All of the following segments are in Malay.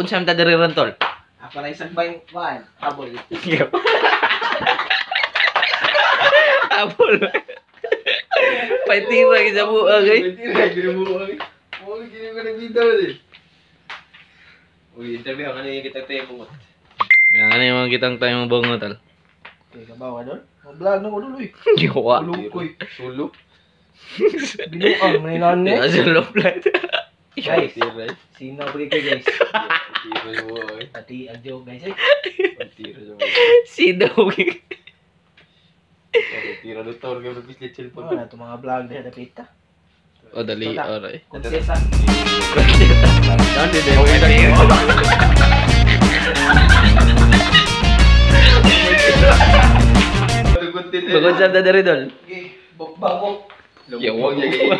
unsam ta diri ron tol. Apa na isang bang wan? Habol. Abol. Paitira kita bu agay. Paitira kita bu agay. Mo gini ko nagbida din. Uy, interview ang ano yung kita tayo bungot. Yang ano yung mga kitang tayo mabungo tol. Okay, kabawa doon. Mag-vlog na ko dulo eh. Giwa. Lukoy. Sulo. Binuang, manilan niya. Sulo plat. Guys, sino bagi kayo guys? Tiro mo eh. Pati ang joke guys eh. Tiro mo. Sino? Tiro do tol kayo nag-bislit cellphone. Ano to mga vlog dahil napita. O dali, alright. Konsesa. Dali din. Bagod sa dari dol. Bokbangok. Yawag niya.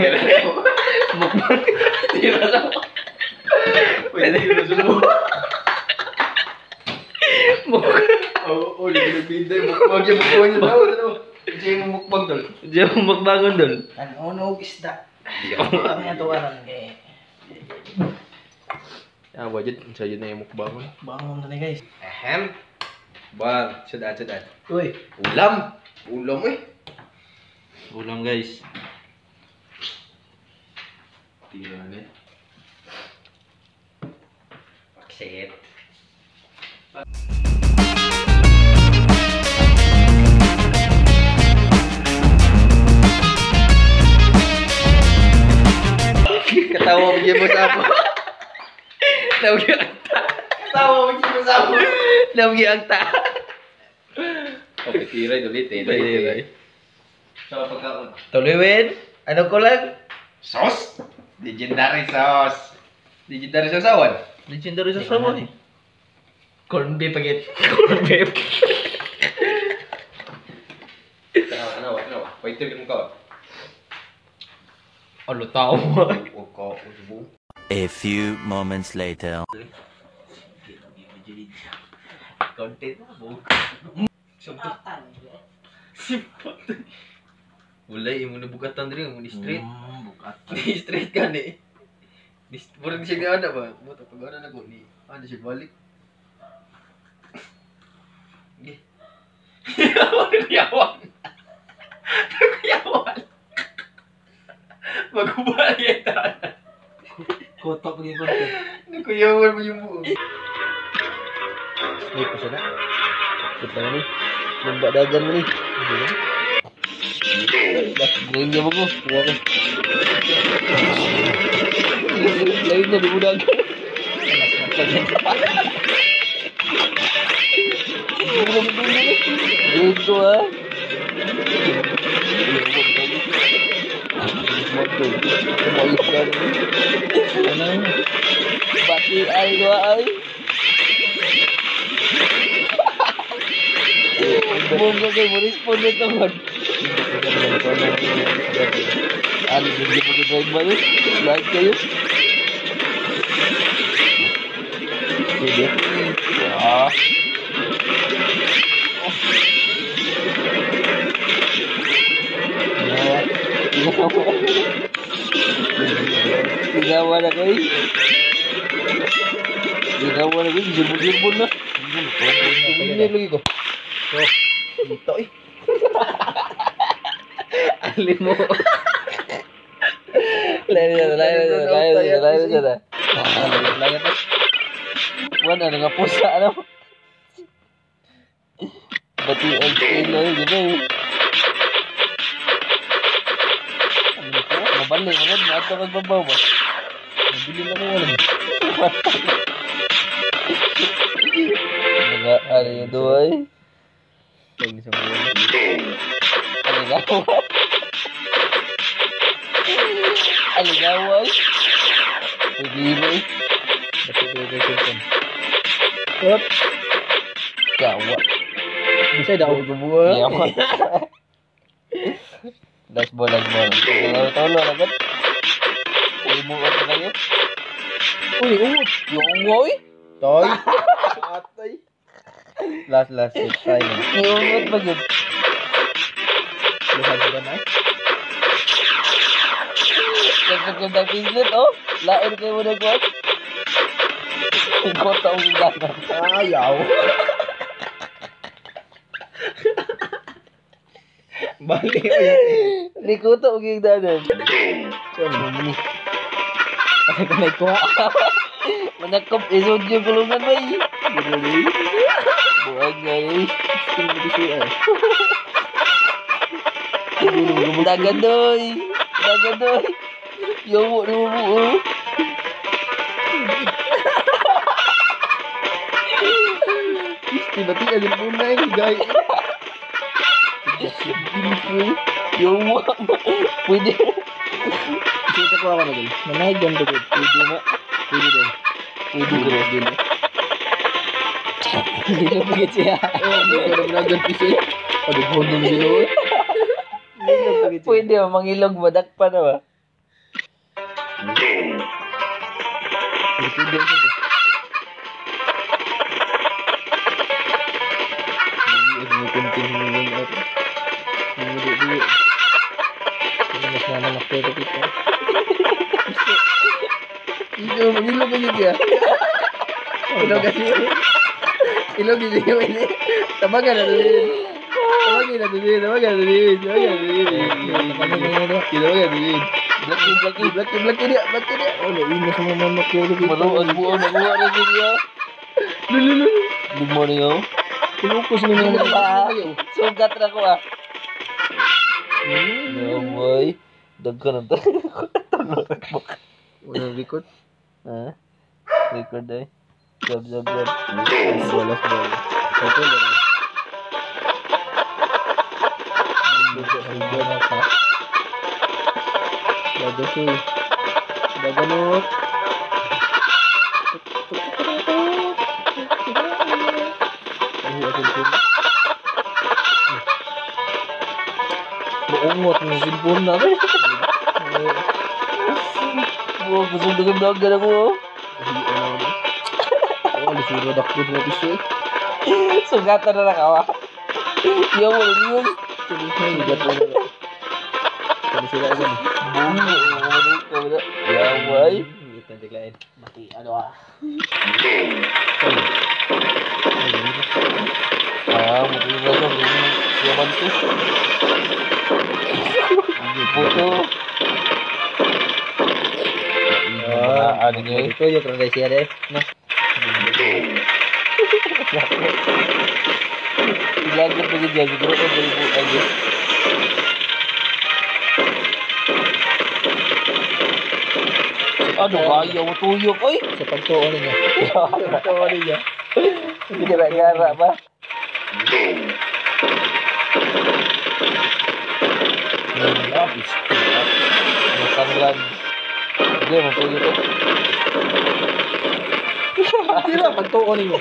Mukbang. Tira sa mo. Pwede tira sa mo. Mukbang. Nagbida yung mukbang siya. Mukbang niya daw. Siya yung mukbang dol. Diyan mo mukbangon dol. Ano isda. Kami ato alam eh. Ah, wajud saja na yung mukbangon. Bangon na guys. Ahem. Bang, sedap. Uy, Ulam eh. Ulam guys. tira ni. Paksit. Ketawa begini bos apa? Lagi angta. Ketawa begini sama. Lagi angta. Oke, tira ulit eh. Tiray. Sama pagkaon. Tuliwin. Ano ko lang? Sauce. Legendary sauce. Legendary sauce awan. Legendary sa sama ni. Corn beef pagit. Corn beef. Ano? Wait till mo ka. Ano tao mo? A few moments later. Content mo. Simpatan. Wala imo na bukatan diri mo ni street. Bukat. Ni street kan ni. Murag siya ada ba? Mo to pag na ko ni. Ano siya balik. Nggih. Yawan. Yawan. Magbalik ta. Kotok ni konten. Nikuyawan mo yung buo. Sleep pa siya na. Kita ni. Lembak dagan mo ni. Dah, green dia bagus. Keluar kan. Lain dah dibudak. Itu ah. Bati ai dua ai. Bunga kayo mo respond nito man. Ali hindi mo drive ba ni? Like kayo. Sige. Ah. Ginawa na kayo. Ginawa na kayo. Girbon na. Ini lagi ko. Oh, dito eh. Alin mo. Lain na. Wala na nga pusa ano. Bati ang kilo gitu. Mabalik mo na ato magbabaw ba. Bili na ko wala. Mga ari doy. Lagi sa mga. Aligaw. Hindi mo. Bakit dito sa Hop. Gawa. Bisa daw bubuo. Yawa. Dashboard. Tolo agad. Ibu at kayo. Uy, yung woy. Toy. Atay. Last try na. Yung ba yun? Luhad ba na? Kagaganda pinglet oh. Lain kayo mo nagwag. Ikuto ang danan. Ayaw. Balik ko yan. Ikuto ang danan. Ano ka nagkuha? Manakop isod yung kulungan ba eh. Buwag nga eh. Dagadoy. Dagadoy. Yowo numu. Tiba-tiba ada punai guys. Yowo. Pwede. Kita ko apa lagi? Mana jam tu? Pwede na. Pwede deh. Pwede bro din. Hindi mo gets ya. Hindi ko na nagan pisi. Aduh bondo dilo. Pwede ba mangilog badak pa na ba? Pwede na. Ini penting ini apa? Ini dulu. Ini mas mana nak kita kita. Itu ilog aja dia. Ilog aja. Ilog aja ini. Tabagan ada dia. Tabagan ada dia. Tabagan ada dia. Tabagan ada dia. Kita bagan ada dia. Belaki dia. Oh, ini semua mana kita. Maluan buo na buo na dia. Lulu. Limo niyo. Kinukus ni mga Ba? Sugat na ko ah. Yo boy. Dagkan to. Udah record. Ha? Record eh. Jab. Bolas bola. Satu lagi. Bagus tuh. Bagus. Buungot ng cellphone na. Buo kusog dagan ako. Oh, disuruh dakput mo piso. Sugatan na lang awa. Yo mo yun. Jadi saya juga tuh. Jadi sila aja nih. Ya boy. Kita lain. Mati ano ah. Mati na sa siyaman to. Foto. Ano niyo? Itu ya pernah share deh. Nah. Ilagat lagi dia siguro ko dali aja. Aduh, kaya mo tuyok oy. Sa pagtuon niya. Pagtuon niya. Hindi gara-gara ba? Lapis. Matanglan. Hindi mo tuyok. Tira pagtuon niyo.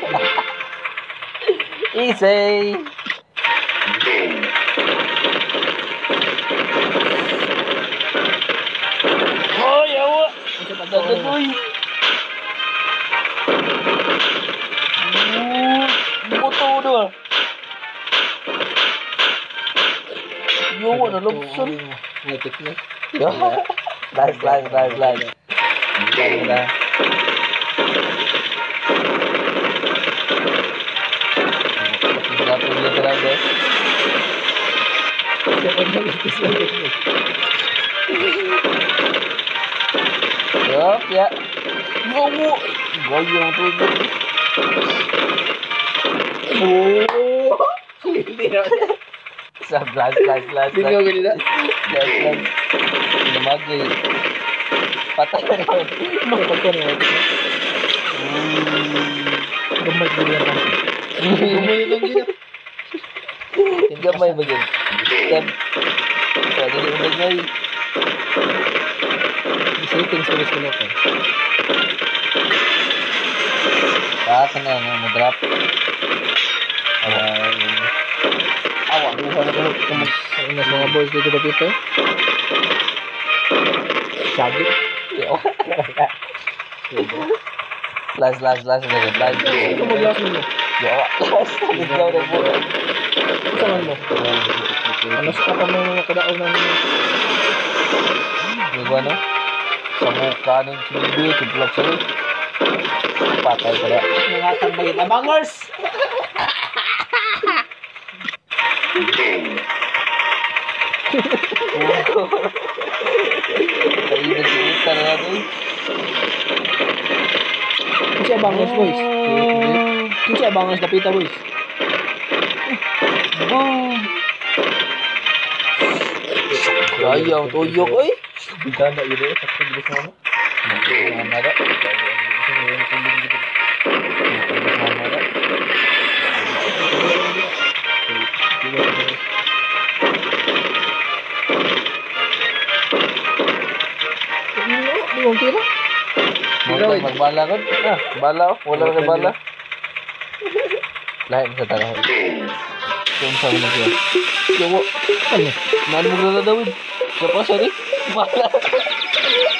Easy. Oh, yawa. Dagadoy. Buto doon. Yawa na lobson. Ngikit niya. Last. Satu dia terang guys. Siapa yang ngikit lagi? Yup ya. Yowo. Goyang tuh. Oh. Last. Bingo gini dah. Last. Lumagay. Patay na rin. Pagtuon niya. Gemay dulu yang kamu. Gemay itu gini. Gamay ba yun? Pwede rin umagay. Settings terus kenapa? Baka na mag-drop. Awak bukan kalau kamu ingat mga boys dito dito. Sabit. Last. Ito mo glass mo. Yawa. Ikaw na po. Saan mo? Ano sa pa mga kadaon ng Yung ano? Sa mukha ng chimbi, kiblok sa'yo. Patay ka na. Nangatambagin. Abangers! Kainan kita na natin. Kung siya abangers, boys. Kung siya abangers, napita, boys. Boom! Sayang tuyok, oy. Ganda gitu ya, sakit di sana. Ada. Bingung kira. Magbala kan? Ah, bala. Wala ka bala. Lahat sa tanah. Kung saan mo siya? Yawa. Ano? Naan mo grada David? Siapa sorry? Bala.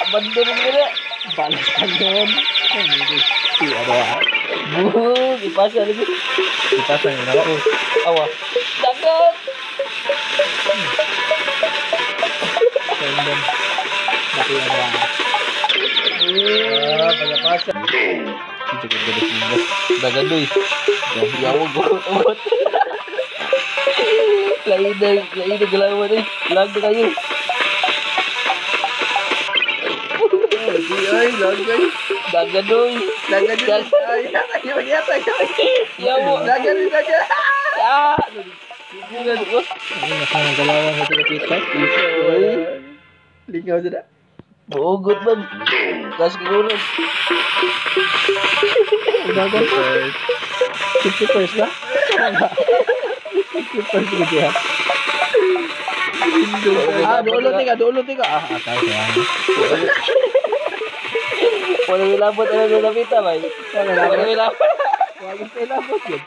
Abandon mo nila. Balas kan doon. Iya ada. Buh, ipasa lagi. Dipasang na ako. Awa. Dagat. Sendon. Tapi ada. Pagkapasa. Itu kan dari sini. Dagat doi. Yawa got. Lain gelawan ni. Lag kayu. Ay, lagay. Dagat doi. Dagan din. Ay, ayo yata. Yawa. Dagan din dagan. Ya. Bukan bos. Ini nak galawan satu kita. Oi. Lingaw sudah. Bugot bang. Gas ke gulung. Udah kan? 50 lah. 50 gitu ya. Dulu tiga. Ah, tahu ya. Wala nilabot na nilabita ba? Wala Wala nilabot. Wala nilabot yun.